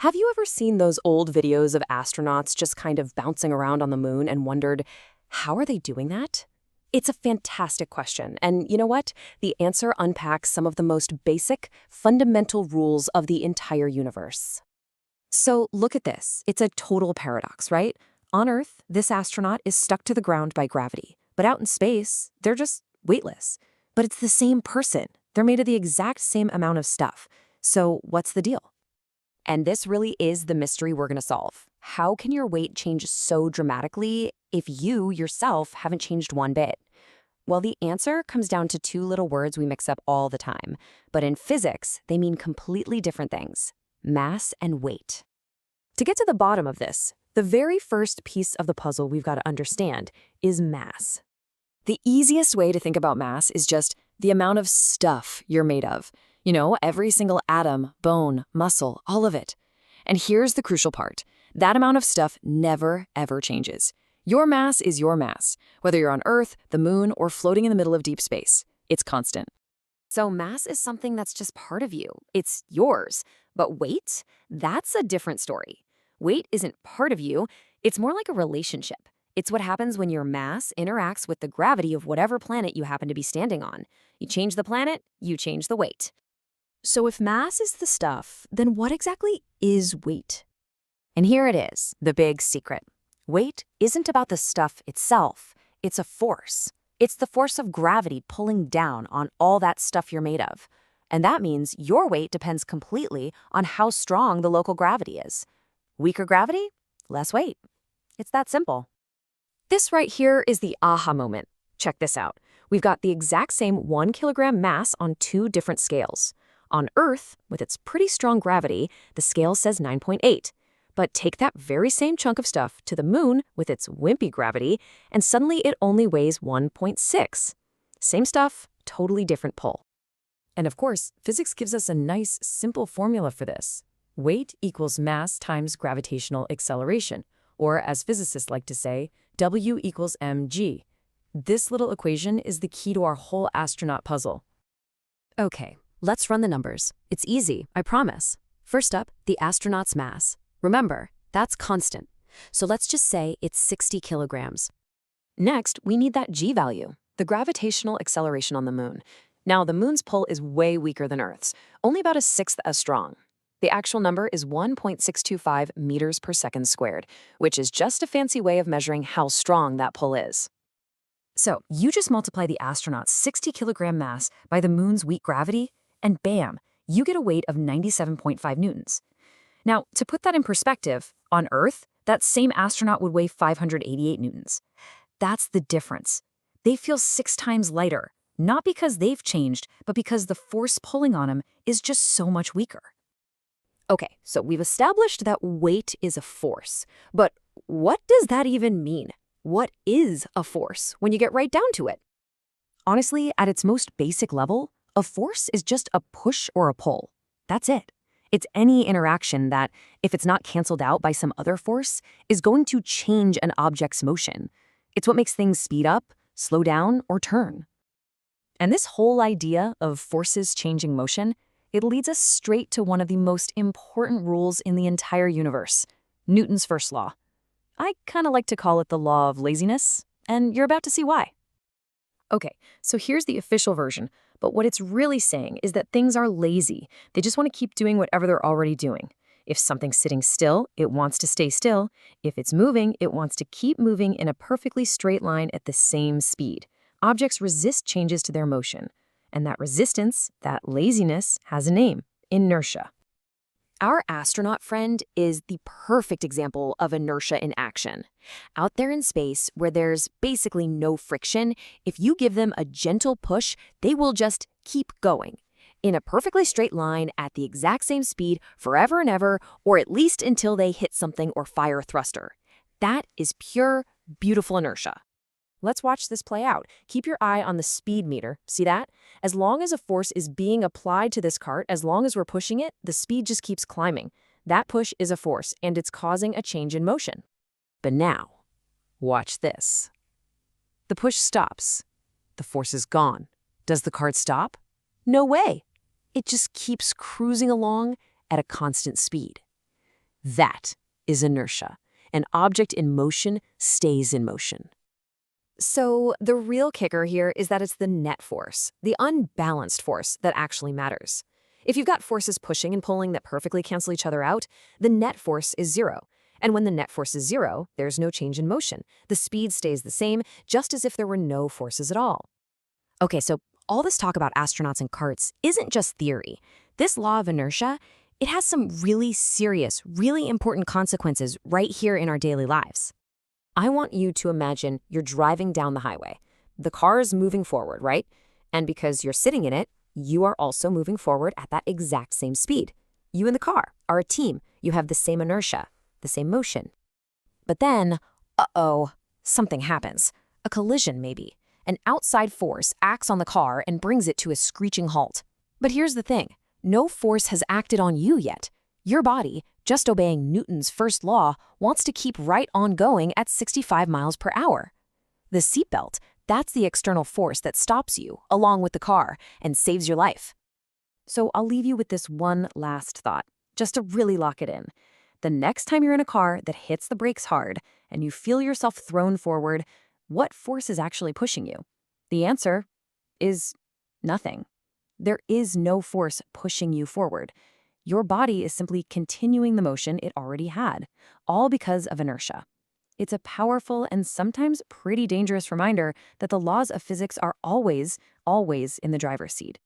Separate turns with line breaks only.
Have you ever seen those old videos of astronauts just kind of bouncing around on the moon and wondered, how are they doing that? It's a fantastic question, and you know what? The answer unpacks some of the most basic, fundamental rules of the entire universe. So look at this. It's a total paradox, right? On Earth, this astronaut is stuck to the ground by gravity, but out in space, they're just weightless. But it's the same person. They're made of the exact same amount of stuff. So what's the deal? And this really is the mystery we're going to solve. How can your weight change so dramatically if you yourself haven't changed one bit? Well, the answer comes down to two little words we mix up all the time. But in physics, they mean completely different things: mass and weight. To get to the bottom of this, the very first piece of the puzzle we've got to understand is mass. The easiest way to think about mass is just the amount of stuff you're made of. You know, every single atom, bone, muscle, all of it. And here's the crucial part. That amount of stuff never, ever changes. Your mass is your mass, whether you're on Earth, the moon, or floating in the middle of deep space. It's constant. So mass is something that's just part of you. It's yours. But weight? That's a different story. Weight isn't part of you. It's more like a relationship. It's what happens when your mass interacts with the gravity of whatever planet you happen to be standing on. You change the planet, you change the weight. So if mass is the stuff, then what exactly is weight? And here it is, the big secret. Weight isn't about the stuff itself. It's a force. It's the force of gravity pulling down on all that stuff you're made of. And that means your weight depends completely on how strong the local gravity is. Weaker gravity, less weight. It's that simple. This right here is the aha moment. Check this out. We've got the exact same 1 kilogram mass on two different scales. On Earth, with its pretty strong gravity, the scale says 9.8. But take that very same chunk of stuff to the moon with its wimpy gravity, and suddenly it only weighs 1.6. Same stuff, totally different pull. And of course, physics gives us a nice, simple formula for this. Weight equals mass times gravitational acceleration, or as physicists like to say, W equals mg. This little equation is the key to our whole astronaut puzzle. Okay. Let's run the numbers. It's easy, I promise. First up, the astronaut's mass. Remember, that's constant. So let's just say it's 60 kilograms. Next, we need that g value, the gravitational acceleration on the moon. Now, the moon's pull is way weaker than Earth's, only about a sixth as strong. The actual number is 1.625 meters per second squared, which is just a fancy way of measuring how strong that pull is. So, you just multiply the astronaut's 60 kilogram mass by the moon's weak gravity, and bam, you get a weight of 97.5 newtons. Now, to put that in perspective, on Earth, that same astronaut would weigh 588 newtons. That's the difference. They feel 6 times lighter, not because they've changed, but because the force pulling on them is just so much weaker. Okay, so we've established that weight is a force. But what does that even mean? What is a force when you get right down to it? Honestly, at its most basic level, a force is just a push or a pull. That's it. It's any interaction that, if it's not canceled out by some other force, is going to change an object's motion. It's what makes things speed up, slow down, or turn. And this whole idea of forces changing motion, it leads us straight to one of the most important rules in the entire universe, Newton's first law. I kind of like to call it the law of laziness, and you're about to see why. Okay, so here's the official version. But what it's really saying is that things are lazy. They just want to keep doing whatever they're already doing. If something's sitting still, it wants to stay still. If it's moving, it wants to keep moving in a perfectly straight line at the same speed. Objects resist changes to their motion. And that resistance, that laziness, has a name: inertia. Our astronaut friend is the perfect example of inertia in action. Out there in space, where there's basically no friction, if you give them a gentle push, they will just keep going in a perfectly straight line at the exact same speed forever and ever, or at least until they hit something or fire a thruster. That is pure, beautiful inertia. Let's watch this play out. Keep your eye on the speed meter. See that? As long as a force is being applied to this cart, as long as we're pushing it, the speed just keeps climbing. That push is a force, and it's causing a change in motion. But now, watch this. The push stops. The force is gone. Does the cart stop? No way. It just keeps cruising along at a constant speed. That is inertia. An object in motion stays in motion.
So the real kicker here is that it's the net force, the unbalanced force, that actually matters. If you've got forces pushing and pulling that perfectly cancel each other out, the net force is zero. And when the net force is zero, there's no change in motion. The speed stays the same, just as if there were no forces at all. Okay, so all this talk about astronauts and carts isn't just theory. This law of inertia, it has some really serious, really important consequences right here in our daily lives. I want you to imagine you're driving down the highway. The car is moving forward, right? And because you're sitting in it, you are also moving forward at that exact same speed. You and the car are a team. You have the same inertia, the same motion. But then, something happens. A collision, maybe. An outside force acts on the car and brings it to a screeching halt. But here's the thing. No force has acted on you yet. Your body, just obeying Newton's first law, wants to keep right on going at 65 miles per hour. The seatbelt, that's the external force that stops you, along with the car, and saves your life. So I'll leave you with this one last thought, just to really lock it in. The next time you're in a car that hits the brakes hard and you feel yourself thrown forward, what force is actually pushing you? The answer is nothing. There is no force pushing you forward. Your body is simply continuing the motion it already had, all because of inertia. It's a powerful and sometimes pretty dangerous reminder that the laws of physics are always in the driver's seat.